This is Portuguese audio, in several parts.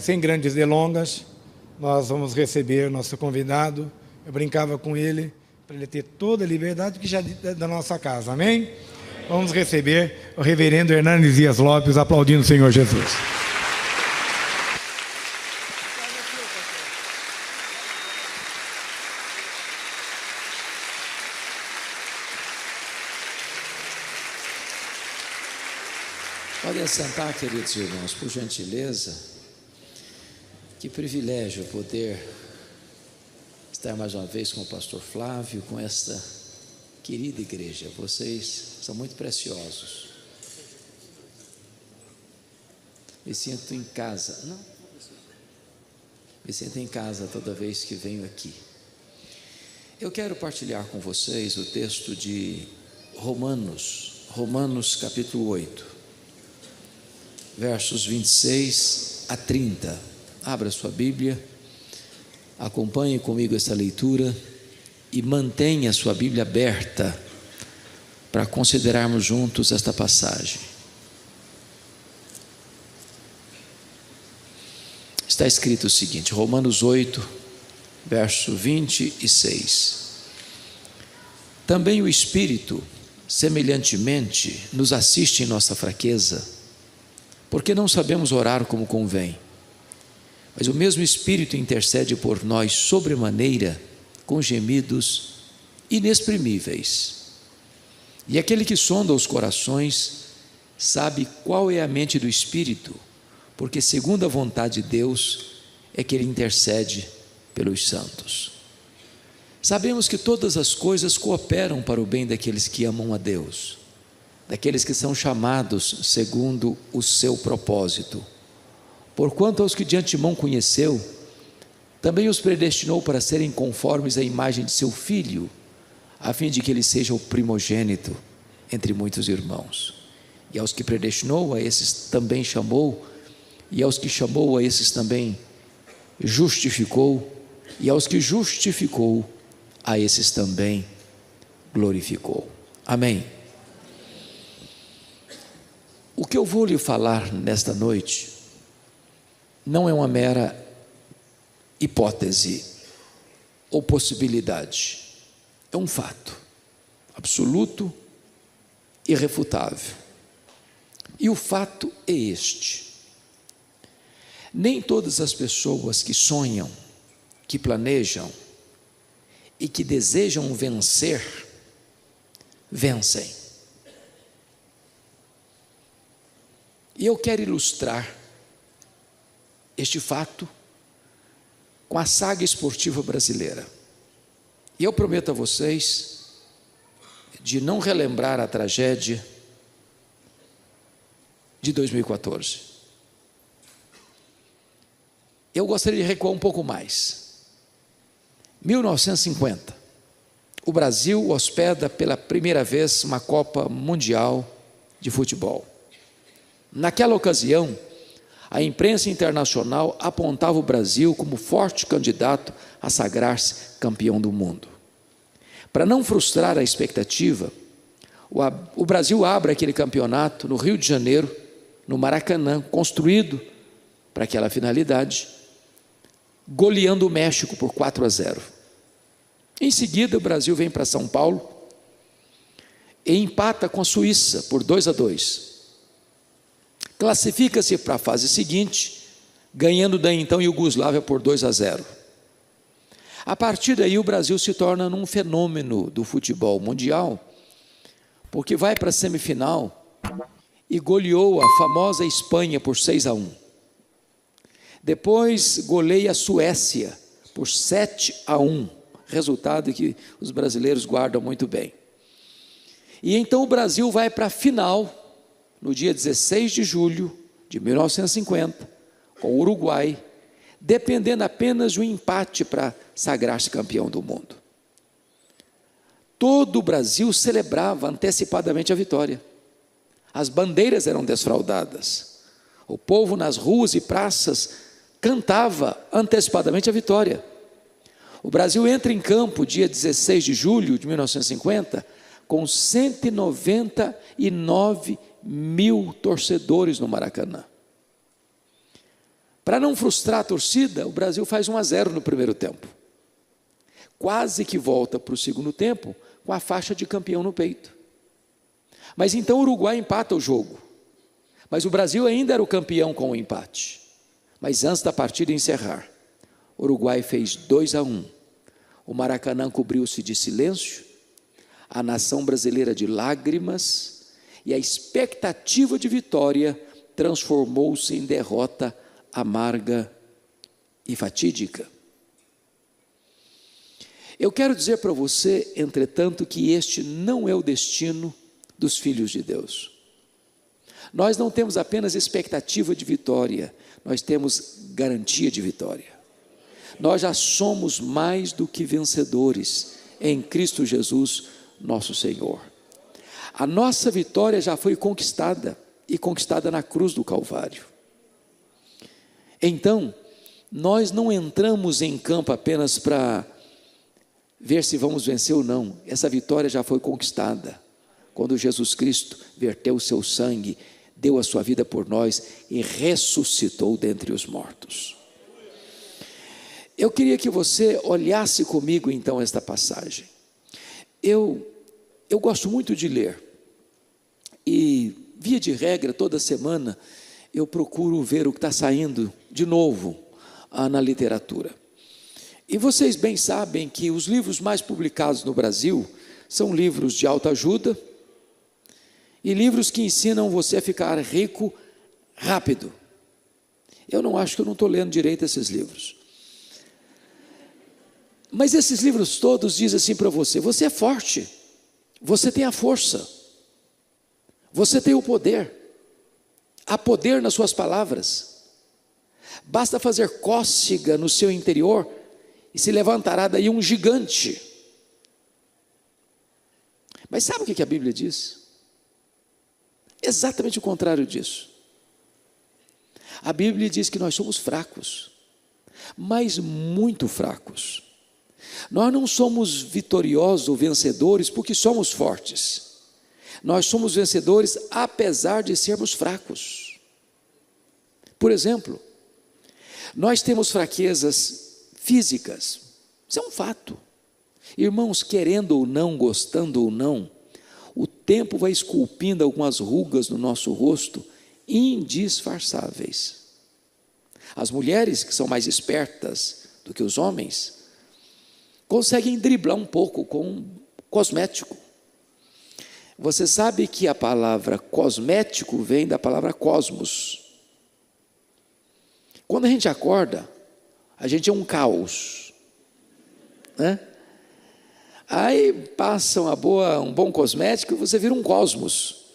Sem grandes delongas, nós vamos receber nosso convidado. Eu brincava com ele, para ele ter toda a liberdade que já é da nossa casa, amém? Vamos receber o reverendo Hernandes Dias Lopes, aplaudindo o Senhor Jesus. Podem sentar, queridos irmãos, por gentileza. Que privilégio poder estar mais uma vez com o pastor Flávio, com esta querida igreja. Vocês são muito preciosos. Me sinto em casa. Não. Me sinto em casa toda vez que venho aqui. Eu quero partilhar com vocês o texto de Romanos capítulo 8. Versos 26 a 30. Abra sua Bíblia, acompanhe comigo essa leitura e mantenha a sua Bíblia aberta para considerarmos juntos esta passagem. Está escrito o seguinte, Romanos 8, verso 26. Também o Espírito, semelhantemente, nos assiste em nossa fraqueza, porque não sabemos orar como convém, mas o mesmo Espírito intercede por nós sobremaneira, com gemidos inexprimíveis. E aquele que sonda os corações sabe qual é a mente do Espírito, porque segundo a vontade de Deus é que ele intercede pelos santos. Sabemos que todas as coisas cooperam para o bem daqueles que amam a Deus, daqueles que são chamados segundo o seu propósito. Porquanto aos que de antemão conheceu, também os predestinou para serem conformes à imagem de seu Filho, a fim de que ele seja o primogênito entre muitos irmãos. E aos que predestinou, a esses também chamou, e aos que chamou, a esses também justificou, e aos que justificou, a esses também glorificou. Amém. O que eu vou lhe falar nesta noite não é uma mera hipótese ou possibilidade, é um fato absoluto, irrefutável. E o fato é este: nem todas as pessoas que sonham, que planejam e que desejam vencer, vencem. E eu quero ilustrar este fato com a saga esportiva brasileira. E eu prometo a vocês de não relembrar a tragédia de 2014. Eu gostaria de recuar um pouco mais. 1950, o Brasil hospeda pela primeira vez uma Copa Mundial de Futebol. Naquela ocasião, a imprensa internacional apontava o Brasil como forte candidato a sagrar-se campeão do mundo. Para não frustrar a expectativa, o Brasil abre aquele campeonato no Rio de Janeiro, no Maracanã, construído para aquela finalidade, goleando o México por 4-0. Em seguida, o Brasil vem para São Paulo e empata com a Suíça por 2-2. Classifica-se para a fase seguinte, ganhando da então Iugoslávia por 2-0. A partir daí o Brasil se torna um fenômeno do futebol mundial, porque vai para a semifinal e goleou a famosa Espanha por 6-1. Depois goleia a Suécia por 7-1, resultado que os brasileiros guardam muito bem. E então o Brasil vai para a final, no dia 16 de julho de 1950, com o Uruguai, dependendo apenas de um empate para sagrar-se campeão do mundo. Todo o Brasil celebrava antecipadamente a vitória. As bandeiras eram desfraldadas. O povo nas ruas e praças cantava antecipadamente a vitória. O Brasil entra em campo dia 16 de julho de 1950 com 199 mil torcedores no Maracanã. Para não frustrar a torcida, o Brasil faz 1-0 no primeiro tempo. Quase que volta para o segundo tempo com a faixa de campeão no peito. Mas então o Uruguai empata o jogo. Mas o Brasil ainda era o campeão com o empate. Mas antes da partida encerrar, o Uruguai fez 2-1. O Maracanã cobriu-se de silêncio, a nação brasileira de lágrimas, e a expectativa de vitória transformou-se em derrota amarga e fatídica. Eu quero dizer para você, entretanto, que este não é o destino dos filhos de Deus. Nós não temos apenas expectativa de vitória, nós temos garantia de vitória. Nós já somos mais do que vencedores em Cristo Jesus, nosso Senhor. A nossa vitória já foi conquistada, e conquistada na cruz do Calvário. Então, nós não entramos em campo apenas para ver se vamos vencer ou não. Essa vitória já foi conquistada quando Jesus Cristo verteu o seu sangue, deu a sua vida por nós e ressuscitou dentre os mortos. Eu queria que você olhasse comigo então esta passagem. Eu gosto muito de ler e, via de regra, toda semana eu procuro ver o que está saindo de novo na literatura. E vocês bem sabem que os livros mais publicados no Brasil são livros de autoajuda e livros que ensinam você a ficar rico rápido. Eu não acho que eu não estou lendo direito esses livros. Mas esses livros todos dizem assim para você: você é forte, você tem a força, você tem o poder, há poder nas suas palavras, basta fazer cócega no seu interior e se levantará daí um gigante. Mas sabe o que a Bíblia diz? Exatamente o contrário disso. A Bíblia diz que nós somos fracos, mas muito fracos. Nós não somos vitoriosos ou vencedores porque somos fortes. Nós somos vencedores apesar de sermos fracos. Por exemplo, nós temos fraquezas físicas. Isso é um fato. Irmãos, querendo ou não, gostando ou não, o tempo vai esculpindo algumas rugas no nosso rosto indisfarçáveis. As mulheres, que são mais espertas do que os homens, conseguem driblar um pouco com cosmético. Você sabe que a palavra cosmético vem da palavra cosmos. Quando a gente acorda, a gente é um caos, né? Aí passa um bom cosmético e você vira um cosmos.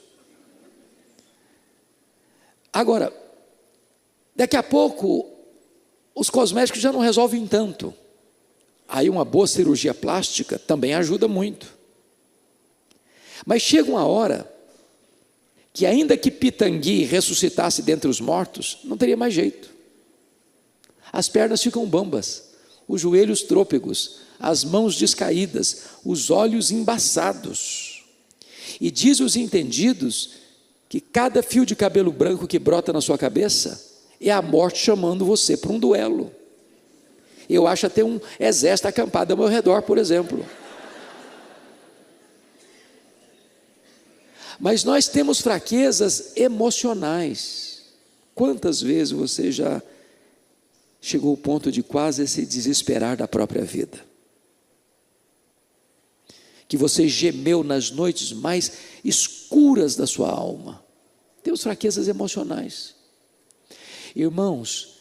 Agora, daqui a pouco, os cosméticos já não resolvem tanto. Aí uma boa cirurgia plástica também ajuda muito. Mas chega uma hora que, ainda que Pitangui ressuscitasse dentre os mortos, não teria mais jeito. As pernas ficam bambas, os joelhos trôpegos, as mãos descaídas, os olhos embaçados. E diz os entendidos que cada fio de cabelo branco que brota na sua cabeça é a morte chamando você para um duelo. Eu acho até um exército acampado ao meu redor, por exemplo. Mas nós temos fraquezas emocionais. Quantas vezes você já chegou ao ponto de quase se desesperar da própria vida? Que você gemeu nas noites mais escuras da sua alma. Temos fraquezas emocionais. Irmãos,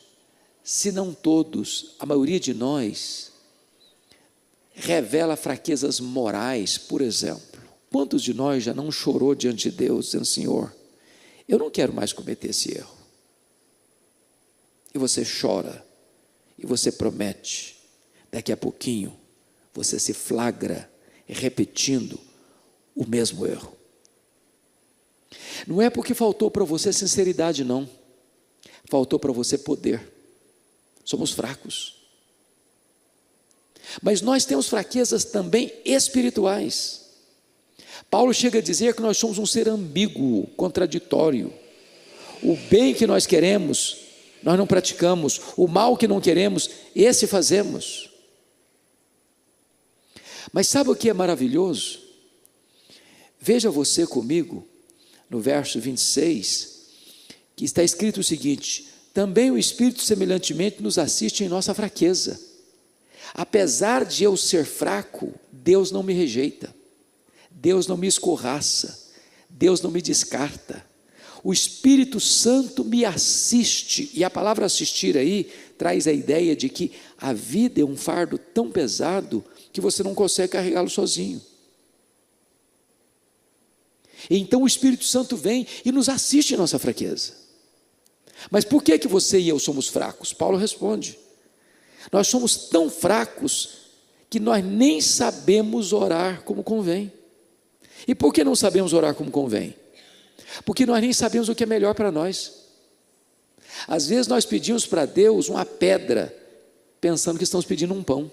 se não todos, a maioria de nós revela fraquezas morais. Por exemplo, quantos de nós já não chorou diante de Deus, dizendo: Senhor, eu não quero mais cometer esse erro? E você chora, e você promete, daqui a pouquinho, você se flagra repetindo o mesmo erro. Não é porque faltou para você sinceridade, não. Faltou para você poder. Somos fracos. Mas nós temos fraquezas também espirituais. Paulo chega a dizer que nós somos um ser ambíguo, contraditório. O bem que nós queremos, nós não praticamos. O mal que não queremos, esse fazemos. Mas sabe o que é maravilhoso? Veja você comigo, no verso 26, que está escrito o seguinte: também o Espírito semelhantemente nos assiste em nossa fraqueza. Apesar de eu ser fraco, Deus não me rejeita, Deus não me escorraça, Deus não me descarta. O Espírito Santo me assiste, e a palavra assistir aí traz a ideia de que a vida é um fardo tão pesado que você não consegue carregá-lo sozinho. Então o Espírito Santo vem e nos assiste em nossa fraqueza. Mas por que você e eu somos fracos? Paulo responde: nós somos tão fracos que nós nem sabemos orar como convém. E por que não sabemos orar como convém? Porque nós nem sabemos o que é melhor para nós. Às vezes nós pedimos para Deus uma pedra, pensando que estamos pedindo um pão.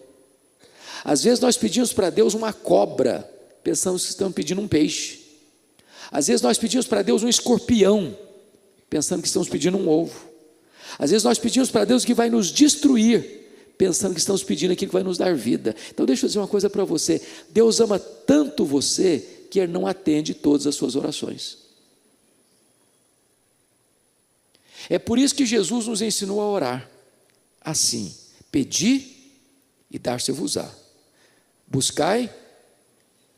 Às vezes nós pedimos para Deus uma cobra, pensamos que estamos pedindo um peixe. Às vezes nós pedimos para Deus um escorpião, pensando que estamos pedindo um ovo. Às vezes nós pedimos para Deus que vai nos destruir, pensando que estamos pedindo aquilo que vai nos dar vida. Então deixa eu dizer uma coisa para você: Deus ama tanto você que Ele não atende todas as suas orações. É por isso que Jesus nos ensinou a orar assim: pedi e dar-se-vos-á, buscai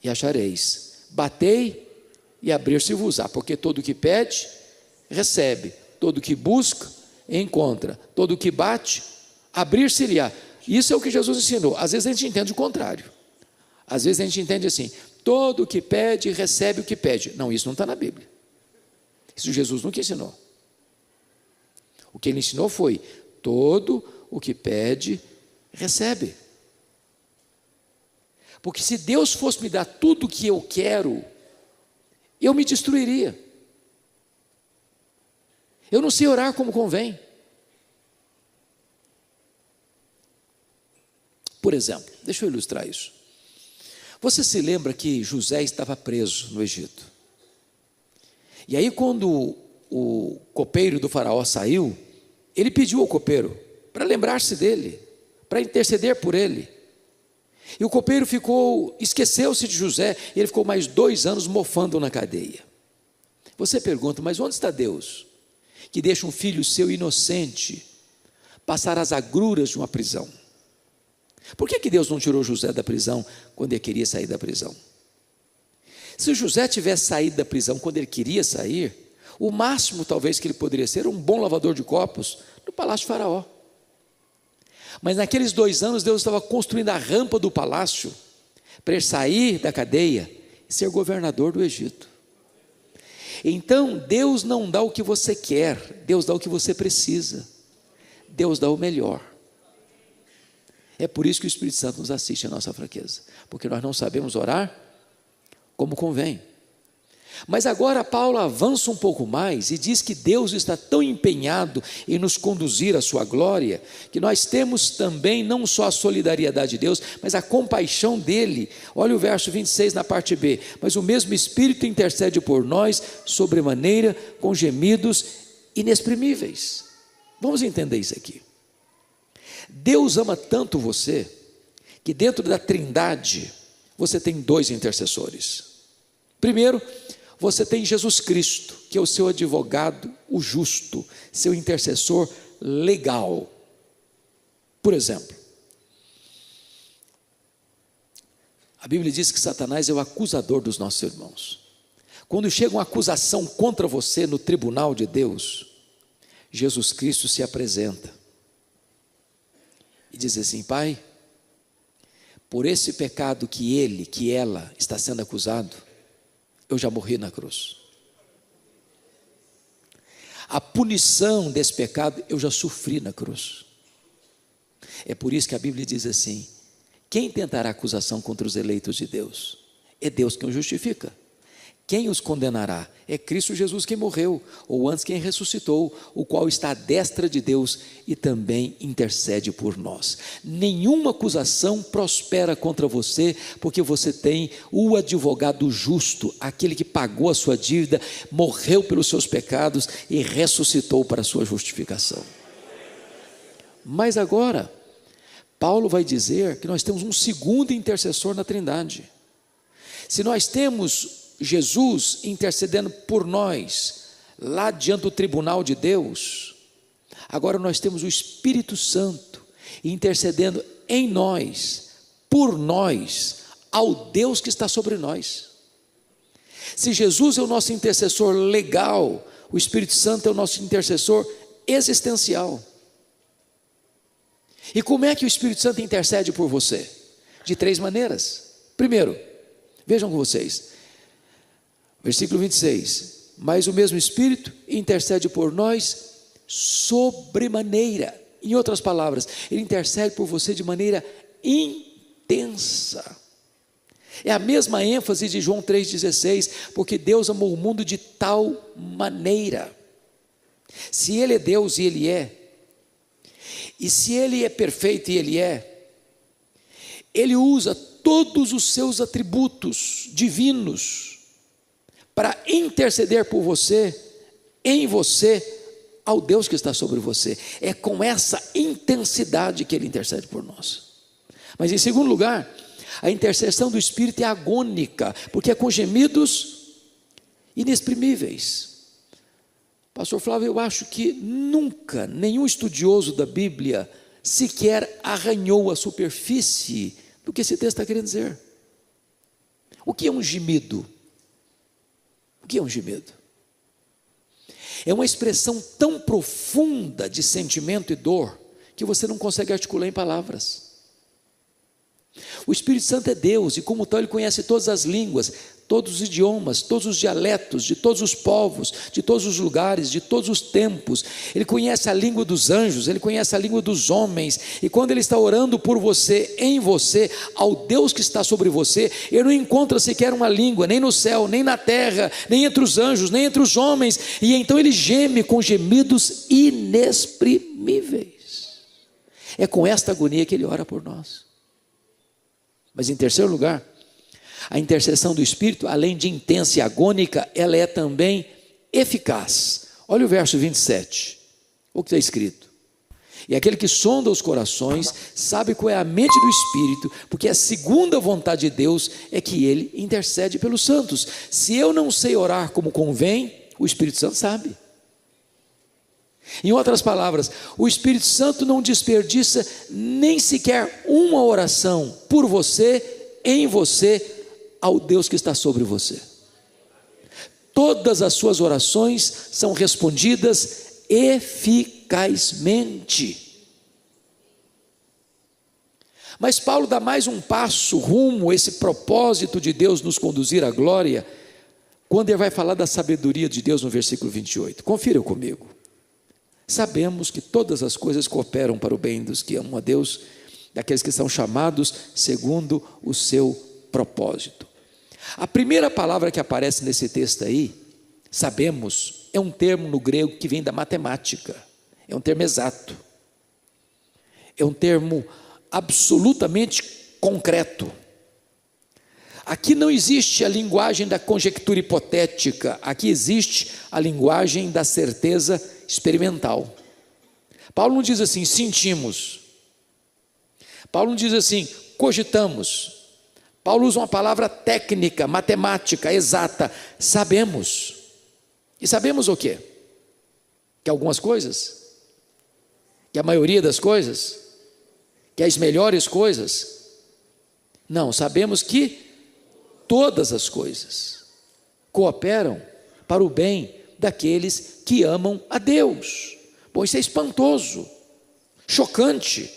e achareis, batei e abrir-se-vos-á, porque todo o que pede, recebe, todo o que busca, encontra, todo o que bate, abrir-se-lhe-á. Isso é o que Jesus ensinou. Às vezes a gente entende o contrário. Às vezes a gente entende assim: todo o que pede, recebe o que pede. Não, isso não está na Bíblia. Isso Jesus nunca ensinou. O que Ele ensinou foi: todo o que pede, recebe. Porque se Deus fosse me dar tudo o que eu quero, eu me destruiria. Eu não sei orar como convém. Por exemplo, deixa eu ilustrar isso. Você se lembra que José estava preso no Egito? E aí quando o copeiro do faraó saiu, ele pediu ao copeiro para lembrar-se dele, para interceder por ele. E o copeiro esqueceu-se de José, e ele ficou mais 2 anos mofando na cadeia. Você pergunta: mas onde está Deus, que deixa um filho seu inocente passar as agruras de uma prisão? Por que Deus não tirou José da prisão quando ele queria sair da prisão? Se José tivesse saído da prisão quando ele queria sair, o máximo talvez que ele poderia ser um bom lavador de copos no palácio de Faraó. Mas naqueles 2 anos Deus estava construindo a rampa do palácio para ele sair da cadeia e ser governador do Egito. Então Deus não dá o que você quer, Deus dá o que você precisa. Deus dá o melhor. É por isso que o Espírito Santo nos assiste à nossa fraqueza, porque nós não sabemos orar como convém. Mas agora Paulo avança um pouco mais e diz que Deus está tão empenhado em nos conduzir à sua glória, que nós temos também não só a solidariedade de Deus, mas a compaixão dele. Olha o verso 26 na parte B: mas o mesmo Espírito intercede por nós sobremaneira com gemidos inexprimíveis. Vamos entender isso aqui. Deus ama tanto você, que dentro da Trindade você tem 2 intercessores. Primeiro, você tem Jesus Cristo, que é o seu advogado, o justo, seu intercessor legal. Por exemplo, a Bíblia diz que Satanás é o acusador dos nossos irmãos. Quando chega uma acusação contra você no tribunal de Deus, Jesus Cristo se apresenta e diz assim: Pai, por esse pecado que ela está sendo acusado, eu já morri na cruz. A punição desse pecado eu já sofri na cruz. É por isso que a Bíblia diz assim: quem tentará acusação contra os eleitos de Deus? É Deus quem os justifica. Quem os condenará? É Cristo Jesus quem morreu, ou antes quem ressuscitou, o qual está à destra de Deus e também intercede por nós. Nenhuma acusação prospera contra você, porque você tem o advogado justo, aquele que pagou a sua dívida, morreu pelos seus pecados e ressuscitou para a sua justificação. Mas agora, Paulo vai dizer que nós temos um segundo intercessor na Trindade. Se nós temos Jesus intercedendo por nós, lá diante do tribunal de Deus, agora nós temos o Espírito Santo intercedendo em nós, por nós, ao Deus que está sobre nós. Se Jesus é o nosso intercessor legal, o Espírito Santo é o nosso intercessor existencial. E como é que o Espírito Santo intercede por você? De 3 maneiras. Primeiro, vejam com vocês, versículo 26, mas o mesmo Espírito intercede por nós sobremaneira. Em outras palavras, ele intercede por você de maneira intensa. É a mesma ênfase de João 3,16, porque Deus amou o mundo de tal maneira. Se Ele é Deus e Ele é, e se Ele é perfeito e Ele é, Ele usa todos os seus atributos divinos para interceder por você, em você, ao Deus que está sobre você. É com essa intensidade que Ele intercede por nós. Mas em segundo lugar, a intercessão do Espírito é agônica, porque é com gemidos inexprimíveis. Pastor Flávio, eu acho que nunca nenhum estudioso da Bíblia sequer arranhou a superfície do que esse texto está querendo dizer. O que é um gemido? O que é um gemido? É uma expressão tão profunda de sentimento e dor que você não consegue articular em palavras. O Espírito Santo é Deus e como tal Ele conhece todas as línguas, todos os idiomas, todos os dialetos, de todos os povos, de todos os lugares, de todos os tempos. Ele conhece a língua dos anjos, Ele conhece a língua dos homens, e quando Ele está orando por você, em você, ao Deus que está sobre você, Ele não encontra sequer uma língua, nem no céu, nem na terra, nem entre os anjos, nem entre os homens, e então Ele geme com gemidos inexprimíveis. É com esta agonia que Ele ora por nós. Mas em terceiro lugar, a intercessão do Espírito, além de intensa e agônica, ela é também eficaz. Olha o verso 27, o que está escrito: e aquele que sonda os corações, sabe qual é a mente do Espírito, porque a segunda vontade de Deus é que Ele intercede pelos santos. Se eu não sei orar como convém, o Espírito Santo sabe. Em outras palavras, o Espírito Santo não desperdiça nem sequer uma oração por você, em você, ao Deus que está sobre você. Todas as suas orações são respondidas eficazmente. Mas Paulo dá mais um passo rumo a esse propósito de Deus nos conduzir à glória, quando ele vai falar da sabedoria de Deus no versículo 28. Confira comigo. Sabemos que todas as coisas cooperam para o bem dos que amam a Deus, daqueles que são chamados segundo o seu propósito. A primeira palavra que aparece nesse texto aí, sabemos, é um termo no grego que vem da matemática, é um termo exato, é um termo absolutamente concreto. Aqui não existe a linguagem da conjectura hipotética, aqui existe a linguagem da certeza experimental. Paulo não diz assim, sentimos. Paulo não diz assim, cogitamos. Paulo usa uma palavra técnica, matemática, exata, sabemos. E sabemos o quê? Que algumas coisas, que a maioria das coisas, que as melhores coisas, não, sabemos que todas as coisas cooperam para o bem daqueles que amam a Deus. Bom, isso é espantoso, chocante.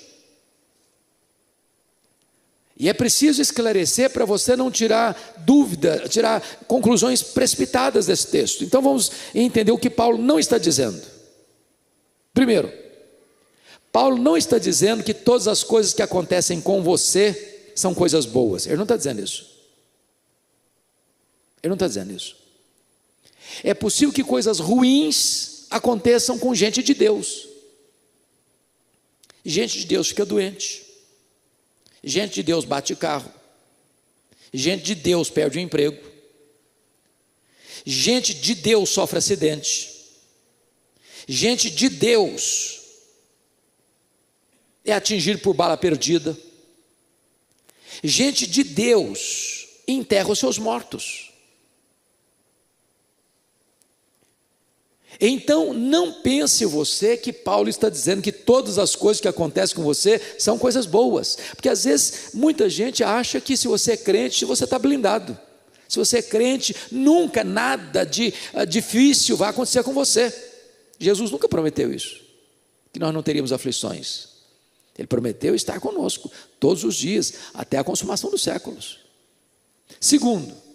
E é preciso esclarecer para você não tirar dúvida, tirar conclusões precipitadas desse texto. Então vamos entender o que Paulo não está dizendo. Primeiro, Paulo não está dizendo que todas as coisas que acontecem com você são coisas boas. Ele não está dizendo isso. Ele não está dizendo isso. É possível que coisas ruins aconteçam com gente de Deus. Gente de Deus fica doente. Gente de Deus bate carro. Gente de Deus perde o emprego. Gente de Deus sofre acidente. Gente de Deus é atingido por bala perdida. Gente de Deus enterra os seus mortos. Então, não pense você que Paulo está dizendo que todas as coisas que acontecem com você são coisas boas, porque às vezes muita gente acha que se você é crente, você está blindado. Se você é crente, nunca nada de difícil vai acontecer com você. Jesus nunca prometeu isso, que nós não teríamos aflições. Ele prometeu estar conosco todos os dias, até a consumação dos séculos. Segundo,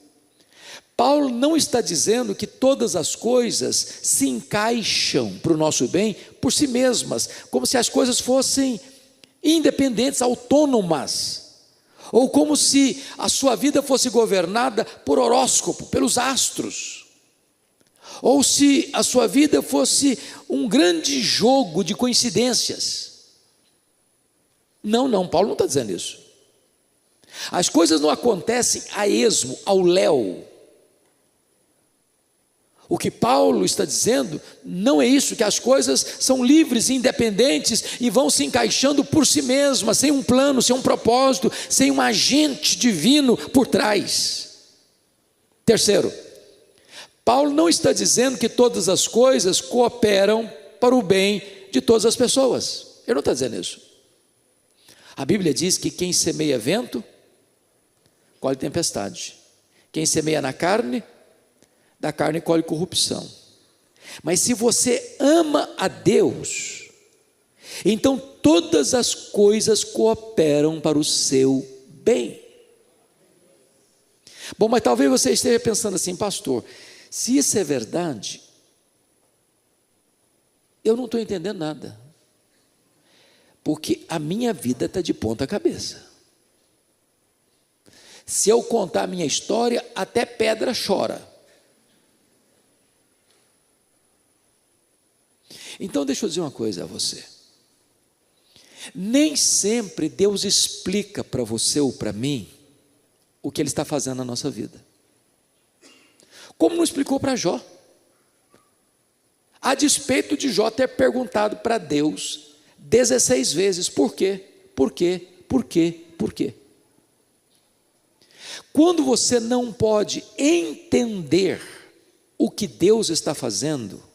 Paulo não está dizendo que todas as coisas se encaixam para o nosso bem por si mesmas, como se as coisas fossem independentes, autônomas, ou como se a sua vida fosse governada por horóscopo, pelos astros, ou se a sua vida fosse um grande jogo de coincidências. Não, Paulo não está dizendo isso. As coisas não acontecem a esmo, ao léu. O que Paulo está dizendo não é isso, que as coisas são livres, independentes e vão se encaixando por si mesmas, sem um plano, sem um propósito, sem um agente divino por trás. Terceiro, Paulo não está dizendo que todas as coisas cooperam para o bem de todas as pessoas. Ele não está dizendo isso. A Bíblia diz que quem semeia vento, colhe tempestade. Quem semeia na carne, da carne colhe corrupção. Mas se você ama a Deus, então todas as coisas cooperam para o seu bem. Bom, mas talvez você esteja pensando assim, pastor, se isso é verdade, eu não estou entendendo nada, porque a minha vida está de ponta cabeça. Se eu contar a minha história, até pedra chora. Então deixa eu dizer uma coisa a você, nem sempre Deus explica para você ou para mim o que Ele está fazendo na nossa vida, como não explicou para Jó, a despeito de Jó ter perguntado para Deus 16 vezes, por quê, por quê, por quê, por quê? Quando você não pode entender o que Deus está fazendo,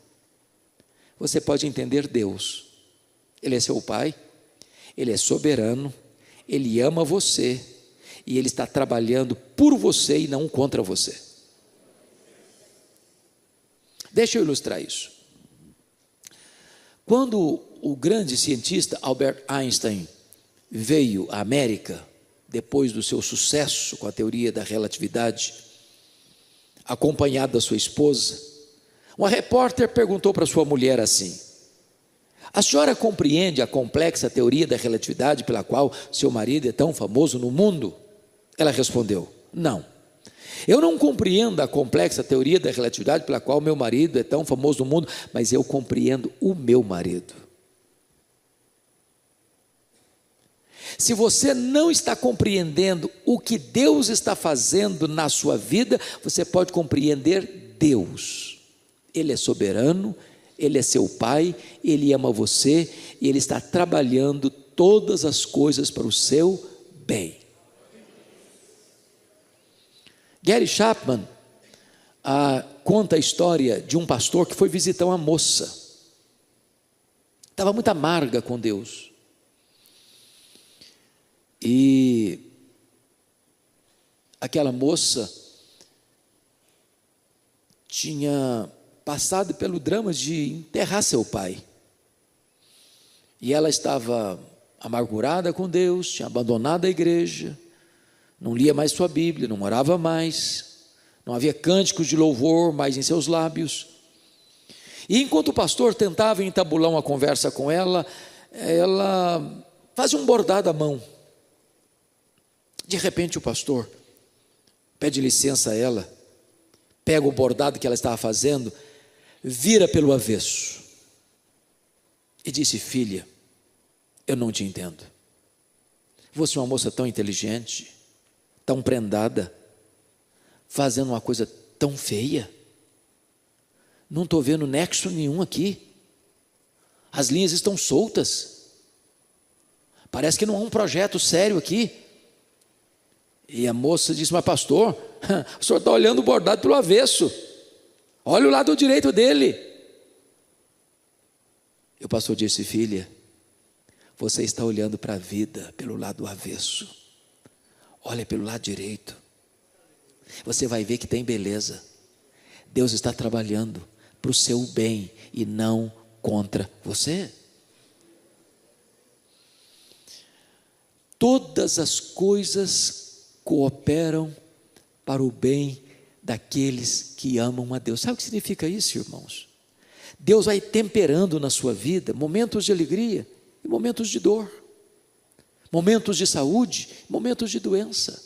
você pode entender Deus. Ele é seu Pai, Ele é soberano, Ele ama você, e Ele está trabalhando por você e não contra você. Deixa eu ilustrar isso. Quando o grande cientista Albert Einstein veio à América, depois do seu sucesso com a teoria da relatividade, acompanhado da sua esposa, uma repórter perguntou para sua mulher assim: a senhora compreende a complexa teoria da relatividade pela qual seu marido é tão famoso no mundo? Ela respondeu: não, eu não compreendo a complexa teoria da relatividade pela qual meu marido é tão famoso no mundo, mas eu compreendo o meu marido. Se você não está compreendendo o que Deus está fazendo na sua vida, você pode compreender Deus. Ele é soberano, Ele é seu Pai, Ele ama você, e Ele está trabalhando todas as coisas para o seu bem. Gary Chapman conta a história de um pastor que foi visitar uma moça, estava muito amarga com Deus, e aquela moça tinha passado pelo drama de enterrar seu pai, e ela estava amargurada com Deus, tinha abandonado a igreja, não lia mais sua Bíblia, não orava mais, não havia cânticos de louvor mais em seus lábios, e enquanto o pastor tentava entabular uma conversa com ela, ela fazia um bordado à mão. De repente o pastor pede licença a ela, pega o bordado que ela estava fazendo, vira pelo avesso e disse: filha, eu não te entendo, você é uma moça tão inteligente, tão prendada, fazendo uma coisa tão feia, não estou vendo nexo nenhum aqui, as linhas estão soltas, Parece que não há um projeto sério aqui. E a moça disse: mas pastor, o senhor está olhando o bordado pelo avesso. Olha o lado direito dele. E o pastor disse: filha, você está olhando para a vida pelo lado avesso. Olha pelo lado direito. Você vai ver que tem beleza. Deus está trabalhando para o seu bem e não contra você. Todas as coisas cooperam para o bem daqueles que amam a Deus. Sabe o que significa isso, irmãos? Deus vai temperando na sua vida momentos de alegria e momentos de dor, momentos de saúde, momentos de doença,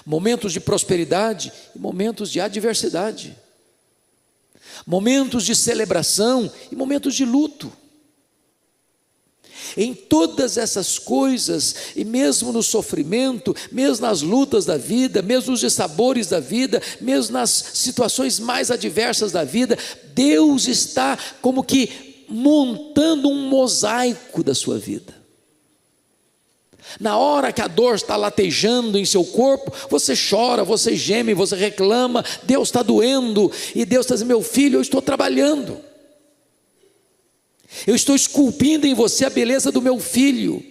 momentos de prosperidade e momentos de adversidade, momentos de celebração e momentos de luto. Em todas essas coisas, e mesmo no sofrimento, mesmo nas lutas da vida, mesmo nos dissabores da vida, mesmo nas situações mais adversas da vida, Deus está como que montando um mosaico da sua vida. Na hora que a dor está latejando em seu corpo, você chora, você geme, você reclama, Deus está doendo, e Deus está dizendo: meu filho, eu estou trabalhando. Eu estou esculpindo em você a beleza do meu filho,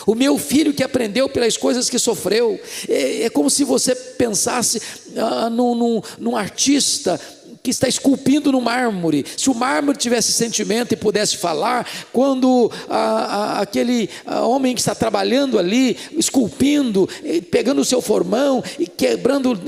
o meu filho que aprendeu pelas coisas que sofreu. É como se você pensasse num artista que está esculpindo no mármore. Se o mármore tivesse sentimento e pudesse falar, quando aquele homem que está trabalhando ali, esculpindo, pegando o seu formão e quebrando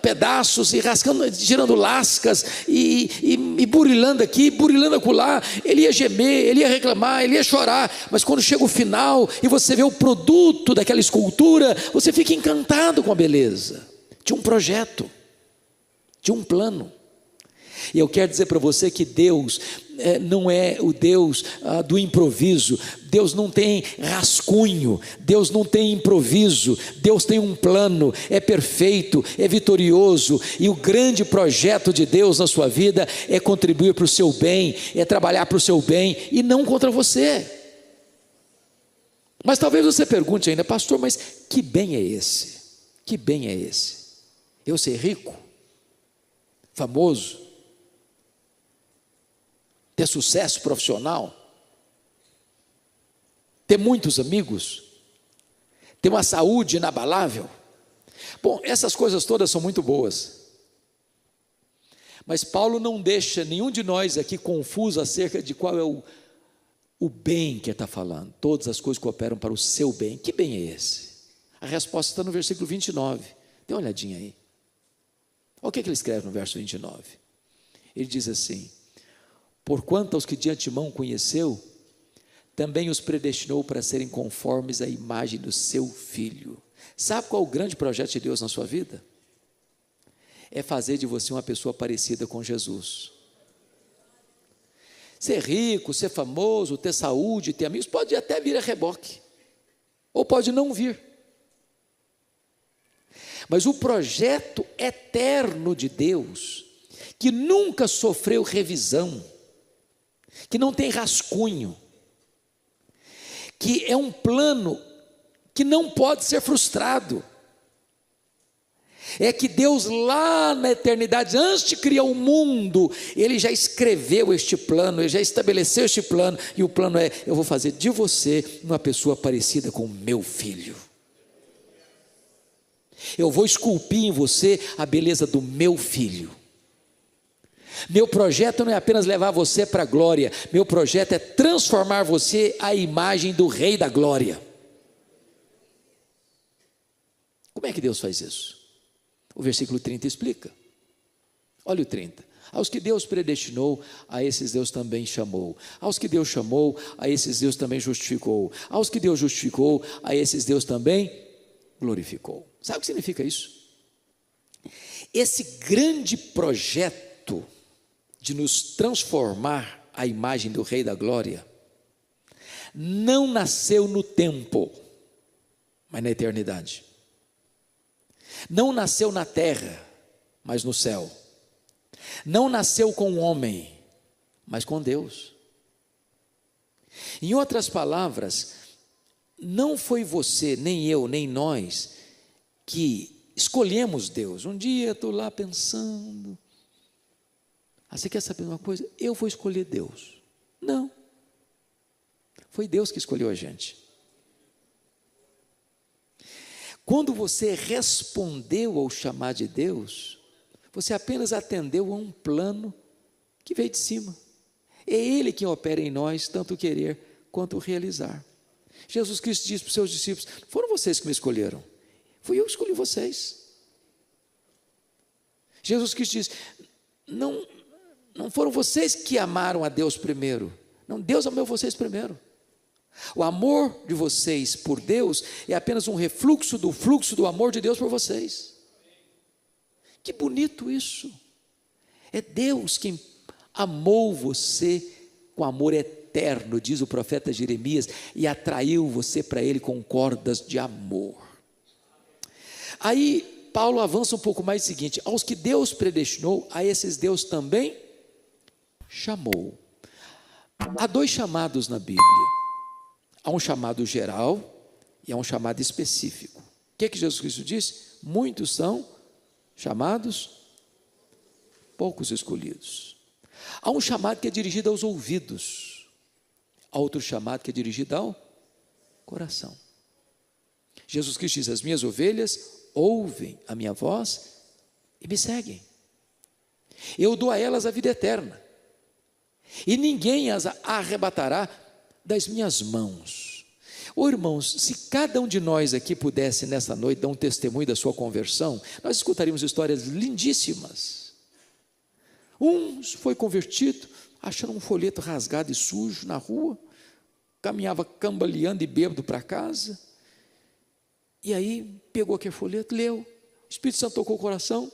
pedaços e rascando, tirando lascas e burilando aqui, burilando acolá, ele ia gemer, ele ia reclamar, ele ia chorar, mas quando chega o final e você vê o produto daquela escultura, você fica encantado com a beleza. Tinha um projeto, tinha um plano. E eu quero dizer para você que Deus não é o Deus do improviso. Deus não tem rascunho, Deus não tem improviso. Deus tem um plano, é perfeito, é vitorioso. E o grande projeto de Deus na sua vida é contribuir para o seu bem, é trabalhar para o seu bem e não contra você. Mas talvez você pergunte ainda: pastor, mas que bem é esse? Que bem é esse? Eu ser rico, famoso, ter sucesso profissional, ter muitos amigos, ter uma saúde inabalável. Bom, essas coisas todas são muito boas, mas Paulo não deixa nenhum de nós aqui confuso acerca de qual é o bem que ele está falando. Todas as coisas cooperam para o seu bem. Que bem é esse? A resposta está no versículo 29, dê uma olhadinha aí. Olha o que ele escreve no verso 29, ele diz assim: porquanto aos que de antemão conheceu, também os predestinou para serem conformes à imagem do seu Filho. Sabe qual é o grande projeto de Deus na sua vida? É fazer de você uma pessoa parecida com Jesus. Ser rico, ser famoso, ter saúde, ter amigos, pode até vir a reboque, ou pode não vir. Mas o projeto eterno de Deus, que nunca sofreu revisão, que não tem rascunho, que é um plano que não pode ser frustrado, é que Deus lá na eternidade, antes de criar o mundo, Ele já escreveu este plano, Ele já estabeleceu este plano, e o plano é: eu vou fazer de você uma pessoa parecida com o meu filho. Eu vou esculpir em você a beleza do meu filho. Meu projeto não é apenas levar você para a glória, meu projeto é transformar você à imagem do Rei da Glória. Como é que Deus faz isso? O versículo 30 explica. Olha o 30. Aos que Deus predestinou, a esses Deus também chamou. Aos que Deus chamou, a esses Deus também justificou. Aos que Deus justificou, a esses Deus também glorificou. Sabe o que significa isso? Esse grande projeto de nos transformar à imagem do Rei da Glória não nasceu no tempo, mas na eternidade. Não nasceu na terra, mas no céu. Não nasceu com o homem, mas com Deus. Em outras palavras, não foi você, nem eu, nem nós, que escolhemos Deus. Um dia estou lá pensando, você quer saber uma coisa? Eu vou escolher Deus. Não, foi Deus que escolheu a gente. Quando você respondeu ao chamado de Deus, você apenas atendeu a um plano que veio de cima. É Ele que opera em nós, tanto o querer quanto o realizar. Jesus Cristo disse para os seus discípulos: foram vocês que me escolheram, fui eu que escolhi vocês. Jesus Cristo disse: não foram vocês que amaram a Deus primeiro, não, Deus amou vocês primeiro. O amor de vocês por Deus é apenas um refluxo do fluxo do amor de Deus por vocês. Que bonito isso! É Deus quem amou você com amor eterno, diz o profeta Jeremias, e atraiu você para Ele com cordas de amor. Aí Paulo avança um pouco mais, o seguinte: aos que Deus predestinou, a esses Deus também chamou. Há dois chamados na Bíblia. Há um chamado geral e há um chamado específico. O que Jesus Cristo disse? Muitos são chamados, poucos escolhidos. Há um chamado que é dirigido aos ouvidos, há outro chamado que é dirigido ao coração. Jesus Cristo diz: as minhas ovelhas ouvem a minha voz e me seguem. Eu dou a elas a vida eterna, e ninguém as arrebatará das minhas mãos. Irmãos, se cada um de nós aqui pudesse nessa noite dar um testemunho da sua conversão, nós escutaríamos histórias lindíssimas. Um foi convertido achando um folheto rasgado e sujo na rua, caminhava cambaleando e bêbado para casa, e aí pegou aquele folheto, leu, o Espírito Santo tocou o coração,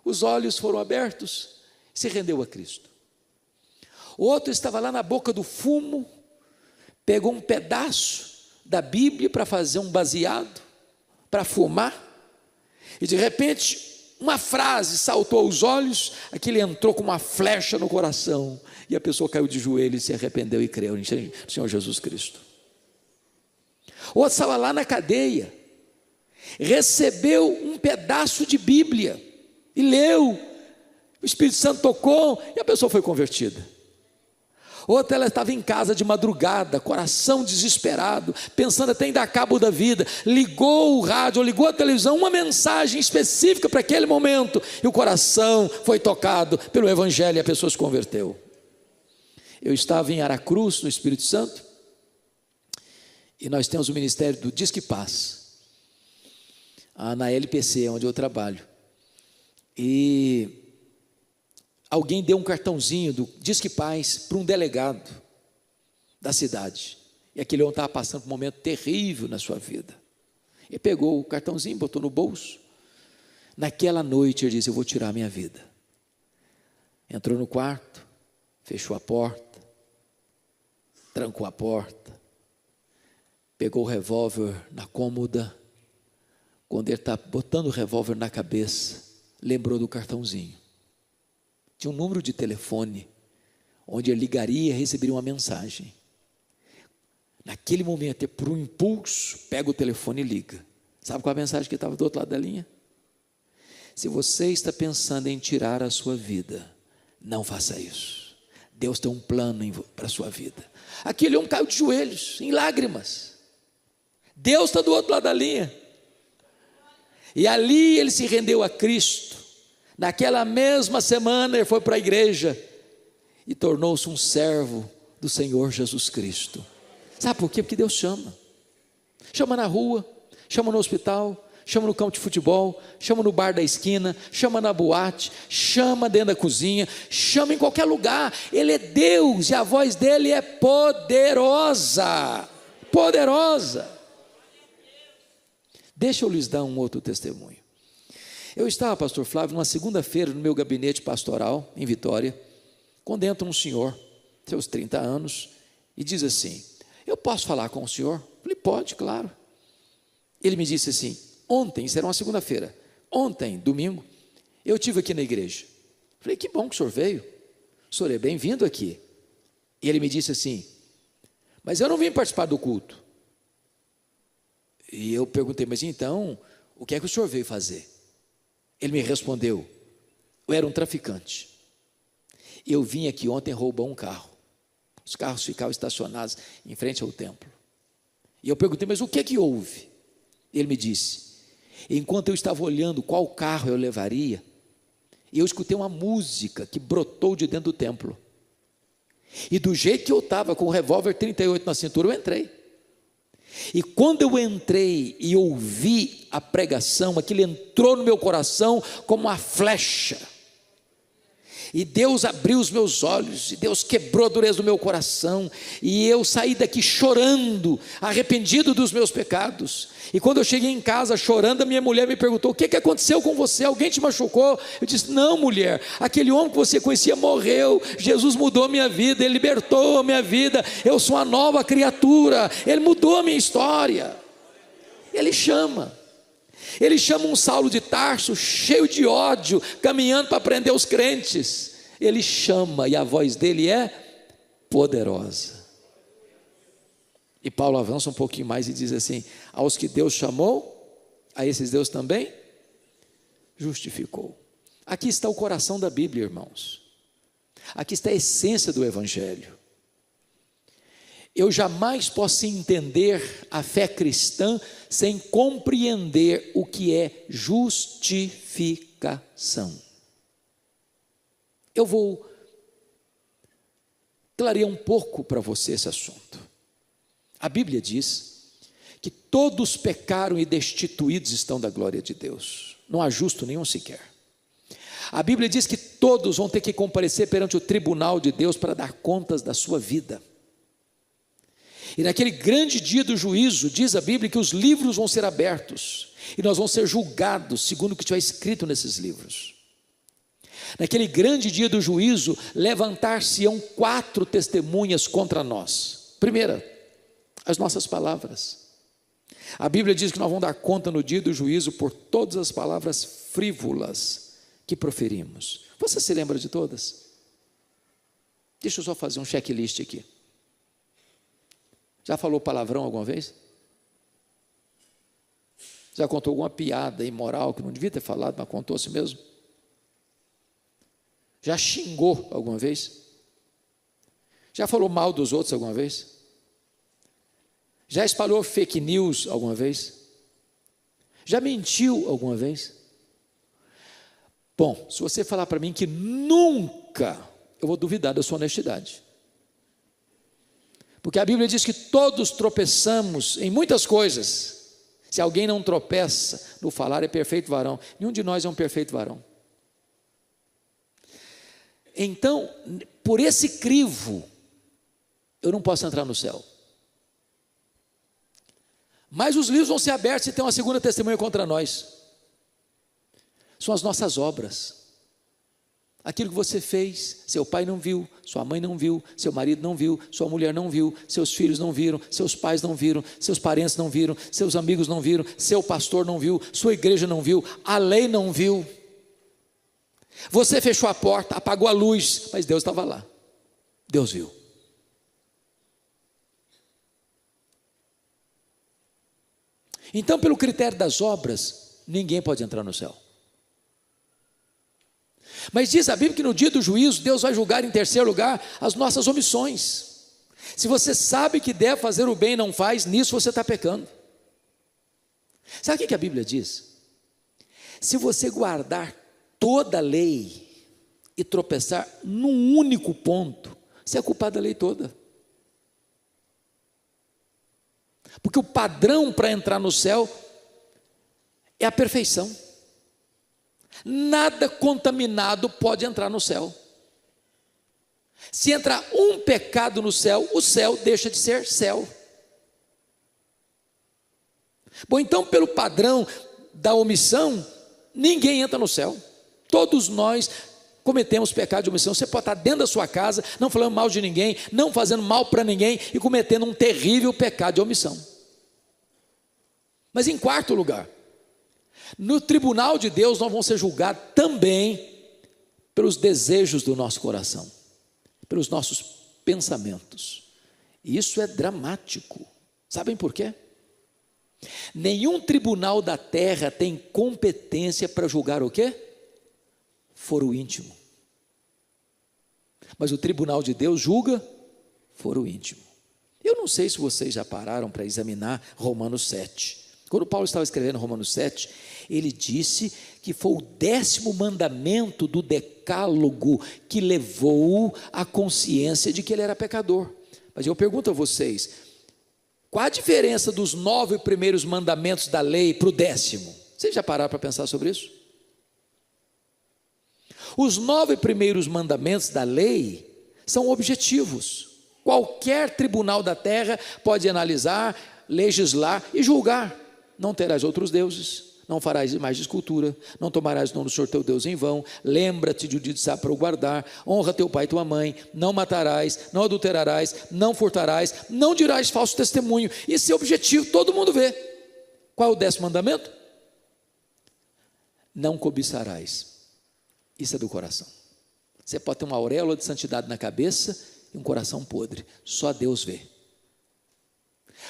os olhos foram abertos, se rendeu a Cristo. O outro estava lá na boca do fumo, pegou um pedaço da Bíblia para fazer um baseado, para fumar, e de repente uma frase saltou aos olhos, aquilo entrou com uma flecha no coração, e a pessoa caiu de joelho e se arrependeu e creu no Senhor Jesus Cristo. O outro estava lá na cadeia, recebeu um pedaço de Bíblia e leu, o Espírito Santo tocou e a pessoa foi convertida. Outra, ela estava em casa de madrugada, coração desesperado, pensando até em dar cabo da vida, ligou o rádio, ligou a televisão, uma mensagem específica para aquele momento, e o coração foi tocado pelo Evangelho e a pessoa se converteu. Eu estava em Aracruz, no Espírito Santo, e nós temos o ministério do Disque Paz, na LPC, onde eu trabalho, e alguém deu um cartãozinho do Disque Paz para um delegado da cidade, e aquele homem estava passando por um momento terrível na sua vida. Ele pegou o cartãozinho, botou no bolso. Naquela noite ele disse: eu vou tirar a minha vida. Entrou no quarto, fechou a porta, trancou a porta, pegou o revólver na cômoda. Quando ele está botando o revólver na cabeça, lembrou do cartãozinho. Tinha um número de telefone, onde ele ligaria e receberia uma mensagem. Naquele momento, por um impulso, pega o telefone e liga. Sabe qual a mensagem que estava do outro lado da linha? Se você está pensando em tirar a sua vida, não faça isso. Deus tem um plano para a sua vida. Aquele homem caiu de joelhos, em lágrimas. Deus está do outro lado da linha. E ali ele se rendeu a Cristo. Naquela mesma semana ele foi para a igreja e tornou-se um servo do Senhor Jesus Cristo. Sabe por quê? Porque Deus chama. Chama na rua, chama no hospital, chama no campo de futebol, chama no bar da esquina, chama na boate, chama dentro da cozinha, chama em qualquer lugar. Ele é Deus e a voz dele é poderosa. Poderosa. Deixa eu lhes dar um outro testemunho. Eu estava, pastor Flávio, numa segunda-feira no meu gabinete pastoral, em Vitória, quando entra um senhor, seus 30 anos, e diz assim: eu posso falar com o senhor? Eu falei: pode, claro. Ele me disse assim: ontem, isso era uma segunda-feira, ontem, domingo, eu estive aqui na igreja. Eu falei: que bom que o senhor veio, o senhor é bem-vindo aqui. E ele me disse assim: mas eu não vim participar do culto. E eu perguntei, mas então, o que é que o senhor veio fazer? Ele me respondeu, eu era um traficante. Eu vim aqui ontem roubar um carro. Os carros ficavam estacionados em frente ao templo. E eu perguntei, mas o que é que houve? Ele me disse, enquanto eu estava olhando qual carro eu levaria, eu escutei uma música que brotou de dentro do templo. E do jeito que eu estava, com o revólver 38 na cintura, eu entrei. E quando eu entrei e ouvi a pregação, aquilo entrou no meu coração como uma flecha. E Deus abriu os meus olhos, e Deus quebrou a dureza do meu coração, e eu saí daqui chorando, arrependido dos meus pecados. E quando eu cheguei em casa chorando, a minha mulher me perguntou, o que aconteceu com você? Alguém te machucou? Eu disse, não, mulher, aquele homem que você conhecia morreu, Jesus mudou a minha vida, Ele libertou a minha vida, eu sou uma nova criatura, Ele mudou a minha história. Ele chama um Saulo de Tarso, cheio de ódio, caminhando para prender os crentes. Ele chama, e a voz dele é poderosa. E Paulo avança um pouquinho mais e diz assim, aos que Deus chamou, a esses Deus também justificou. Aqui está o coração da Bíblia, irmãos. Aqui está a essência do Evangelho. Eu jamais posso entender a fé cristã sem compreender o que é justificação. Eu vou clarear um pouco para você esse assunto. A Bíblia diz que todos pecaram e destituídos estão da glória de Deus. Não há justo nenhum sequer. A Bíblia diz que todos vão ter que comparecer perante o tribunal de Deus para dar contas da sua vida. E naquele grande dia do juízo, diz a Bíblia que os livros vão ser abertos, e nós vamos ser julgados segundo o que estiver escrito nesses livros. Naquele grande dia do juízo, levantar-se-ão 4 testemunhas contra nós. Primeira, as nossas palavras. A Bíblia diz que nós vamos dar conta no dia do juízo por todas as palavras frívolas que proferimos. Você se lembra de todas? Deixa eu só fazer um checklist aqui. Já falou palavrão alguma vez? Já contou alguma piada imoral que não devia ter falado, mas contou assim mesmo? Já xingou alguma vez? Já falou mal dos outros alguma vez? Já espalhou fake news alguma vez? Já mentiu alguma vez? Bom, se você falar para mim que nunca, eu vou duvidar da sua honestidade. Porque a Bíblia diz que todos tropeçamos em muitas coisas. Se alguém não tropeça no falar, é perfeito varão. Nenhum de nós é um perfeito varão. Então, por esse crivo, eu não posso entrar no céu. Mas os livros vão ser abertos e tem uma segunda testemunha contra nós. São as nossas obras. Aquilo que você fez, seu pai não viu, sua mãe não viu, seu marido não viu, sua mulher não viu, seus filhos não viram, seus pais não viram, seus parentes não viram, seus amigos não viram, seu pastor não viu, sua igreja não viu, a lei não viu. Você fechou a porta, apagou a luz, mas Deus estava lá. Deus viu. Então, pelo critério das obras, ninguém pode entrar no céu. Mas diz a Bíblia que no dia do juízo, Deus vai julgar em terceiro lugar as nossas omissões. Se você sabe que deve fazer o bem e não faz, nisso você está pecando. Sabe o que a Bíblia diz? Se você guardar toda a lei e tropeçar num único ponto, você é culpado da lei toda. Porque o padrão para entrar no céu é a perfeição. Nada contaminado pode entrar no céu. Se entrar um pecado no céu, o céu deixa de ser céu. Bom, então pelo padrão da omissão, ninguém entra no céu. Todos nós cometemos pecado de omissão. Você pode estar dentro da sua casa, não falando mal de ninguém, não fazendo mal para ninguém e cometendo um terrível pecado de omissão. Mas em quarto lugar, no tribunal de Deus nós vamos ser julgados também pelos desejos do nosso coração, pelos nossos pensamentos. E isso é dramático. Sabem por quê? Nenhum tribunal da terra tem competência para julgar o quê? Foro íntimo. Mas o tribunal de Deus julga foro íntimo. Eu não sei se vocês já pararam para examinar Romanos 7. Quando Paulo estava escrevendo Romanos 7, ele disse que foi o 10º mandamento do decálogo que levou à consciência de que ele era pecador. Mas eu pergunto a vocês, qual a diferença dos 9 primeiros mandamentos da lei para o 10º? Vocês já pararam para pensar sobre isso? Os 9 primeiros mandamentos da lei são objetivos. Qualquer tribunal da terra pode analisar, legislar e julgar. Não terás outros deuses, não farás mais de escultura, não tomarás o nome do Senhor teu Deus em vão, lembra-te de o dia de sábado para o guardar, honra teu pai e tua mãe, não matarás, não adulterarás, não furtarás, não dirás falso testemunho. Esse é o objetivo, todo mundo vê. Qual é o 10º mandamento? Não cobiçarás. Isso é do coração. Você pode ter uma auréola de santidade na cabeça e um coração podre, só Deus vê.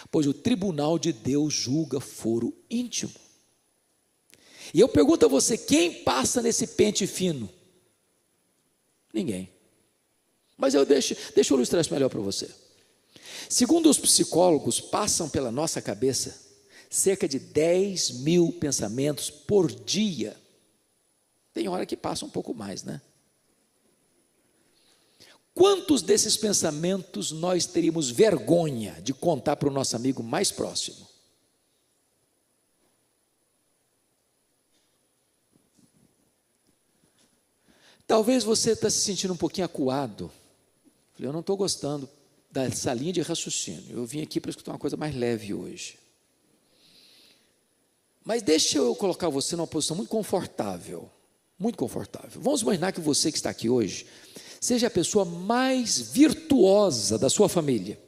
Pois o tribunal de Deus julga foro íntimo. E eu pergunto a você, quem passa nesse pente fino? Ninguém. Mas deixa eu ilustrar isso melhor para você. Segundo os psicólogos, passam pela nossa cabeça cerca de 10.000 pensamentos por dia. Tem hora que passa um pouco mais, né? Quantos desses pensamentos nós teríamos vergonha de contar para o nosso amigo mais próximo? Talvez você está se sentindo um pouquinho acuado. Eu não estou gostando dessa linha de raciocínio. Eu vim aqui para escutar uma coisa mais leve hoje. Mas deixa eu colocar você numa posição muito confortável. Muito confortável. Vamos imaginar que você que está aqui hoje seja a pessoa mais virtuosa da sua família.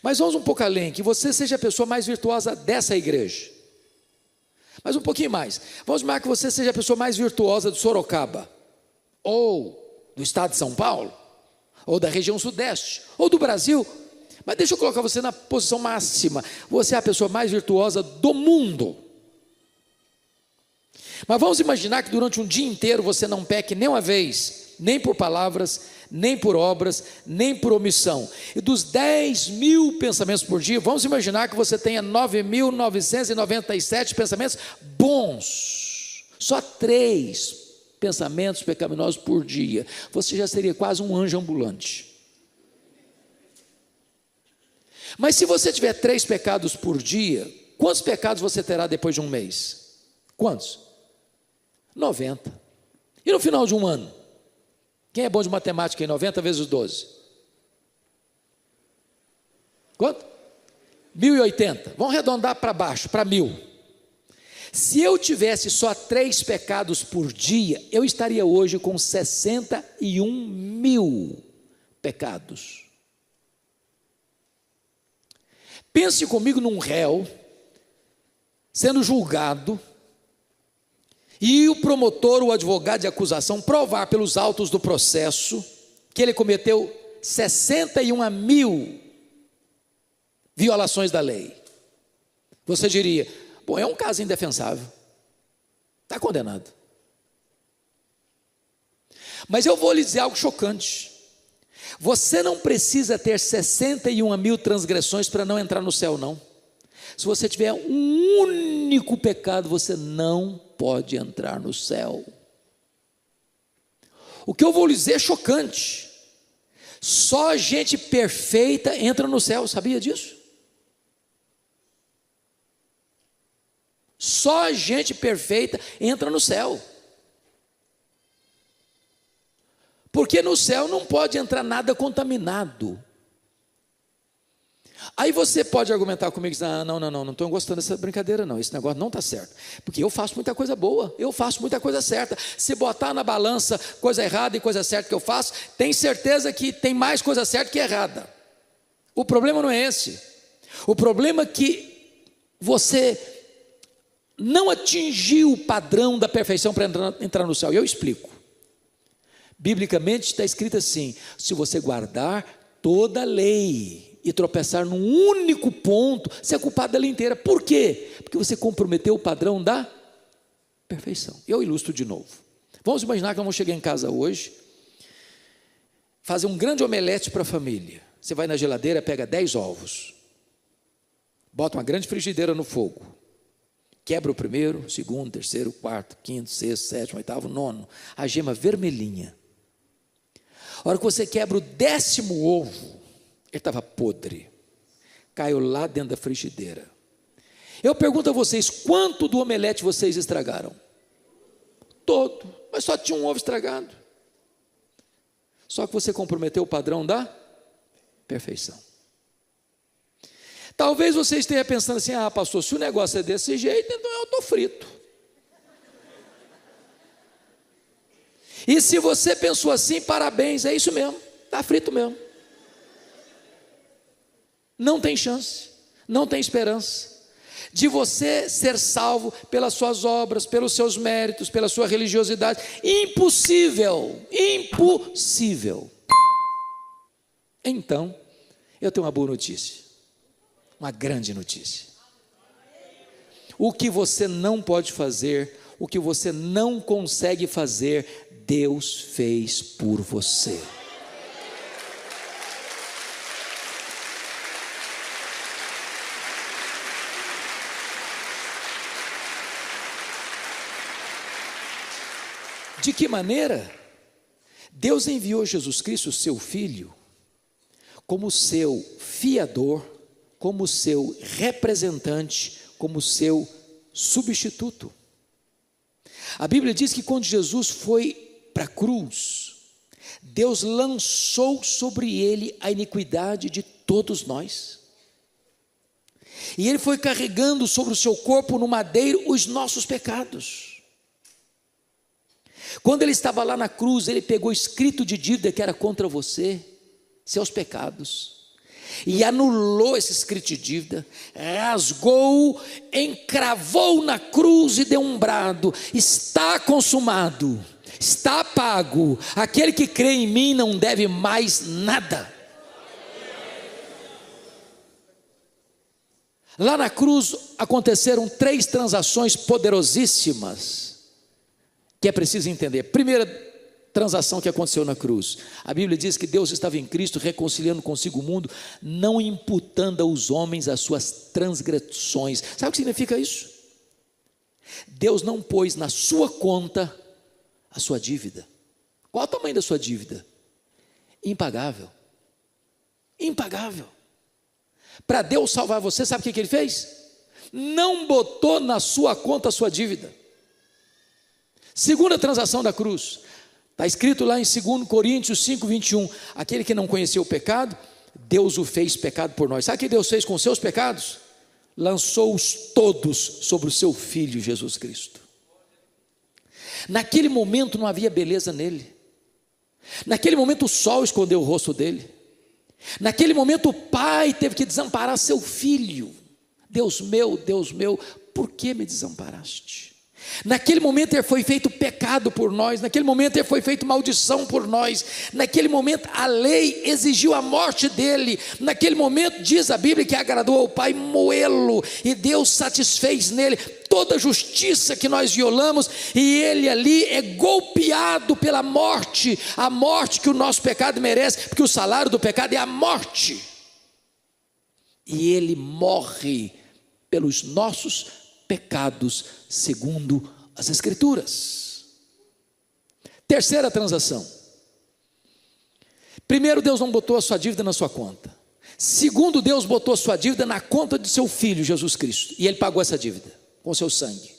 Mas vamos um pouco além, que você seja a pessoa mais virtuosa dessa igreja. Mas um pouquinho mais. Vamos imaginar que você seja a pessoa mais virtuosa do Sorocaba, ou do estado de São Paulo, ou da região sudeste, ou do Brasil. Mas deixa eu colocar você na posição máxima. Você é a pessoa mais virtuosa do mundo. Mas vamos imaginar que durante um dia inteiro você não peque nem uma vez, nem por palavras, nem por obras, nem por omissão. E dos 10.000 pensamentos por dia, vamos imaginar que você tenha 9.997 pensamentos bons. Só 3 pensamentos pecaminosos por dia. Você já seria quase um anjo ambulante. Mas se você tiver 3 pecados por dia, quantos pecados você terá depois de um mês? Quantos? 90. E no final de um ano? Quem é bom de matemática em 90 vezes 12? Quanto? 1080. Vamos arredondar para baixo, para 1000. Se eu tivesse só 3 pecados por dia, eu estaria hoje com 61.000 pecados. Pense comigo num réu sendo julgado, e o promotor, o advogado de acusação, provar pelos autos do processo que ele cometeu 61.000 violações da lei. Você diria, bom, é um caso indefensável, está condenado. Mas eu vou lhe dizer algo chocante. Você não precisa ter 61.000 transgressões para não entrar no céu, não. Se você tiver um único pecado, você não pode entrar no céu. O que eu vou lhe dizer é chocante. Só gente perfeita entra no céu, sabia disso? Só gente perfeita entra no céu. Porque no céu não pode entrar nada contaminado. Aí você pode argumentar comigo e dizer, não estou gostando dessa brincadeira não, esse negócio não está certo, porque eu faço muita coisa boa, eu faço muita coisa certa. Se botar na balança coisa errada e coisa certa que eu faço, tem certeza que tem mais coisa certa que errada. O problema não é esse. O problema é que você não atingiu o padrão da perfeição para entrar no céu. E eu explico. Biblicamente está escrito assim: se você guardar toda a lei, e tropeçar num único ponto, você é culpado dela inteira. Por quê? Porque você comprometeu o padrão da perfeição. Eu ilustro de novo. Vamos imaginar que nós vamos chegar em casa hoje, fazer um grande omelete para a família. Você vai na geladeira, pega 10 ovos, bota uma grande frigideira no fogo, quebra o primeiro, segundo, terceiro, quarto, quinto, sexto, sétimo, oitavo, nono, a gema vermelhinha. A hora que você quebra o 10º ovo, ele estava podre, caiu lá dentro da frigideira. Eu pergunto a vocês, quanto do omelete vocês estragaram? Todo, mas só tinha um ovo estragado. Só que você comprometeu o padrão da perfeição. Talvez você esteja pensando assim, pastor, se o negócio é desse jeito, então eu estou frito. E se você pensou assim, parabéns, é isso mesmo, está frito mesmo. Não tem chance, não tem esperança de você ser salvo pelas suas obras, pelos seus méritos, pela sua religiosidade. Impossível, impossível. Então, eu tenho uma boa notícia, uma grande notícia. O que você não pode fazer, o que você não consegue fazer, Deus fez por você. De que maneira? Deus enviou Jesus Cristo, seu Filho, como seu fiador, como seu representante, como seu substituto. A Bíblia diz que quando Jesus foi para a cruz, Deus lançou sobre ele a iniquidade de todos nós. E ele foi carregando sobre o seu corpo no madeiro os nossos pecados. Quando ele estava lá na cruz, ele pegou escrito de dívida que era contra você, seus pecados, e anulou esse escrito de dívida, rasgou, encravou na cruz e deu um brado: está consumado, está pago, aquele que crê em mim não deve mais nada. Lá na cruz aconteceram 3 transações poderosíssimas, que é preciso entender. Primeira transação que aconteceu na cruz, a Bíblia diz que Deus estava em Cristo reconciliando consigo o mundo, não imputando aos homens as suas transgressões. Sabe o que significa isso? Deus não pôs na sua conta a sua dívida. Qual é o tamanho da sua dívida? Impagável. Impagável. Para Deus salvar você, sabe o que ele fez? Não botou na sua conta a sua dívida. Segunda transação da cruz, está escrito lá em 2 Coríntios 5, 21, aquele que não conheceu o pecado, Deus o fez pecado por nós. Sabe o que Deus fez com os seus pecados? Lançou-os todos sobre o seu Filho Jesus Cristo. Naquele momento não havia beleza nele, naquele momento o sol escondeu o rosto dele, naquele momento o pai teve que desamparar seu filho. Deus meu, por que me desamparaste? Naquele momento ele foi feito pecado por nós, naquele momento ele foi feito maldição por nós, naquele momento a lei exigiu a morte dele, naquele momento diz a Bíblia que agradou ao Pai moê-lo, e Deus satisfez nele toda a justiça que nós violamos, e ele ali é golpeado pela morte, a morte que o nosso pecado merece, porque o salário do pecado é a morte, e ele morre pelos nossos pecados, segundo as Escrituras. Terceira transação. Primeiro, Deus não botou a sua dívida na sua conta. Segundo, Deus botou a sua dívida na conta de seu Filho Jesus Cristo, e ele pagou essa dívida com seu sangue.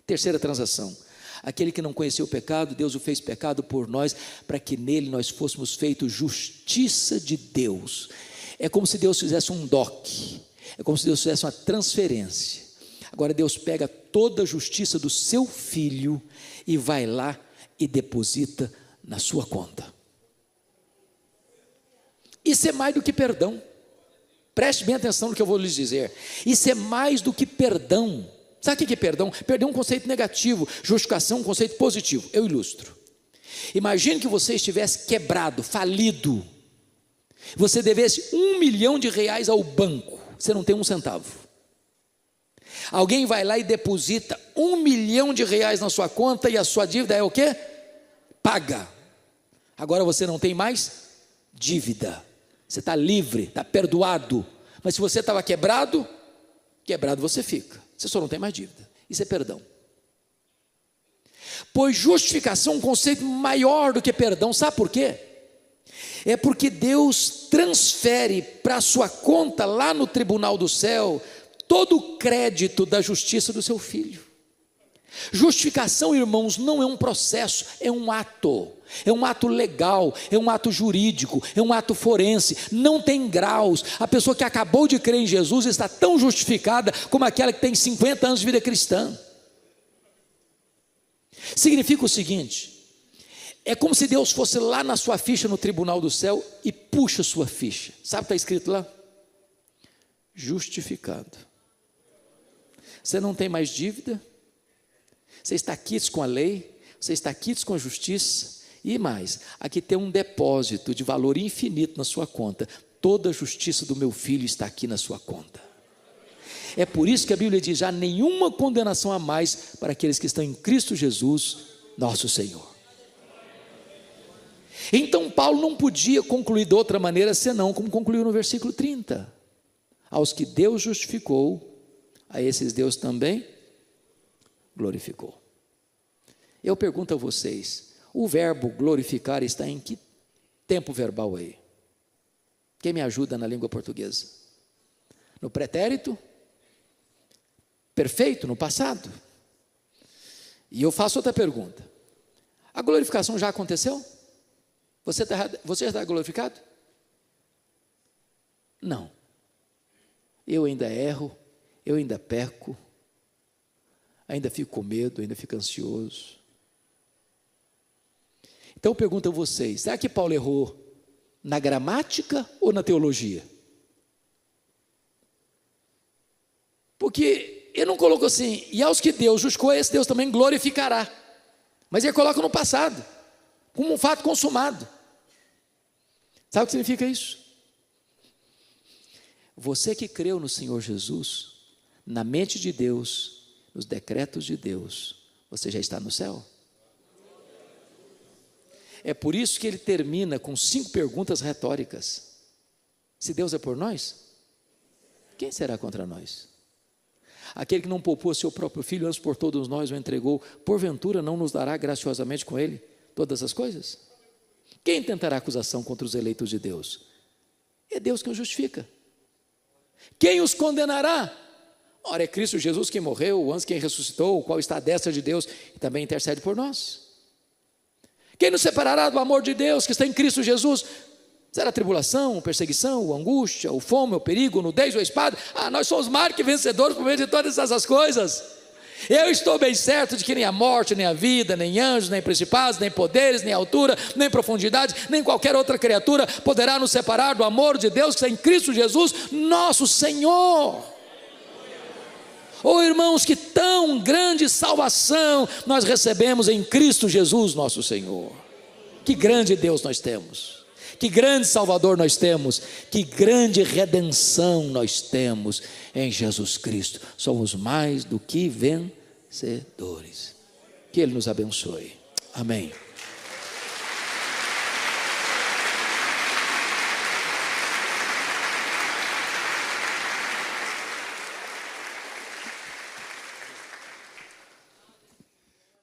Terceira transação. Aquele que não conheceu o pecado, Deus o fez pecado por nós, para que nele nós fôssemos feitos justiça de Deus. É como se Deus fizesse um DOC, é como se Deus fizesse uma transferência. Agora Deus pega toda a justiça do seu Filho e vai lá e deposita na sua conta. Isso é mais do que perdão. Preste bem atenção no que eu vou lhes dizer. Isso é mais do que perdão. Sabe o que é perdão? Perdão é um conceito negativo, justificação é um conceito positivo. Eu ilustro. Imagine que você estivesse quebrado, falido. você devesse R$1 milhão ao banco, você não tem um centavo. Alguém vai lá e deposita R$1 milhão na sua conta, e a sua dívida é o quê? Paga. Agora você não tem mais dívida, você está livre, está perdoado. Mas se você estava quebrado você fica, você só não tem mais dívida. Isso é perdão. Pois justificação é um conceito maior do que perdão. Sabe por quê? É porque Deus transfere para a sua conta lá no tribunal do céu todo o crédito da justiça do seu filho. Justificação, irmãos, não é um processo, é um ato legal, é um ato jurídico, é um ato forense, não tem graus. A pessoa que acabou de crer em Jesus está tão justificada como aquela que tem 50 anos de vida cristã. Significa o seguinte: é como se Deus fosse lá na sua ficha no tribunal do céu e puxa a sua ficha. Sabe o que está escrito lá? Justificado. Você não tem mais dívida, você está quites com a lei, você está quites com a justiça, e mais, aqui tem um depósito de valor infinito na sua conta. Toda a justiça do meu filho está aqui na sua conta. É por isso que a Bíblia diz: há nenhuma condenação a mais para aqueles que estão em Cristo Jesus, nosso Senhor. Então Paulo não podia concluir de outra maneira senão como concluiu no versículo 30: aos que Deus justificou, a esses Deus também glorificou. Eu pergunto a vocês, o verbo glorificar está em que tempo verbal aí? Quem me ajuda na língua portuguesa? No pretérito? Perfeito, no passado? E eu faço outra pergunta: a glorificação já aconteceu? Você está glorificado? Não. Eu ainda erro, eu ainda peco, ainda fico com medo, ainda fico ansioso. Então eu pergunto a vocês: será que Paulo errou na gramática ou na teologia? Porque ele não colocou assim: e aos que Deus justificou, esse Deus também glorificará. Mas ele coloca no passado, como um fato consumado. Sabe o que significa isso? Você que creu no Senhor Jesus, na mente de Deus, nos decretos de Deus, você já está no céu. É por isso que ele termina com 5 perguntas retóricas. Se Deus é por nós, quem será contra nós? Aquele que não poupou seu próprio filho, antes por todos nós o entregou, porventura não nos dará graciosamente com ele todas as coisas? Quem tentará acusação contra os eleitos de Deus? É Deus quem os justifica. Quem os condenará? Ora, é Cristo Jesus quem morreu, antes quem ressuscitou, o qual está à destra de Deus e também intercede por nós. Quem nos separará do amor de Deus que está em Cristo Jesus? Será a tribulação, a perseguição, a angústia, o fome, o perigo, a nudez ou a espada? Nós somos mais que vencedores por meio de todas essas coisas. Eu estou bem certo de que nem a morte, nem a vida, nem anjos, nem principados, nem poderes, nem altura, nem profundidade, nem qualquer outra criatura poderá nos separar do amor de Deus que está em Cristo Jesus, nosso Senhor. Oh, irmãos, que tão grande salvação nós recebemos em Cristo Jesus, nosso Senhor. Que grande Deus nós temos, que grande Salvador nós temos, que grande redenção nós temos em Jesus Cristo. Somos mais do que vencedores. Que Ele nos abençoe. Amém.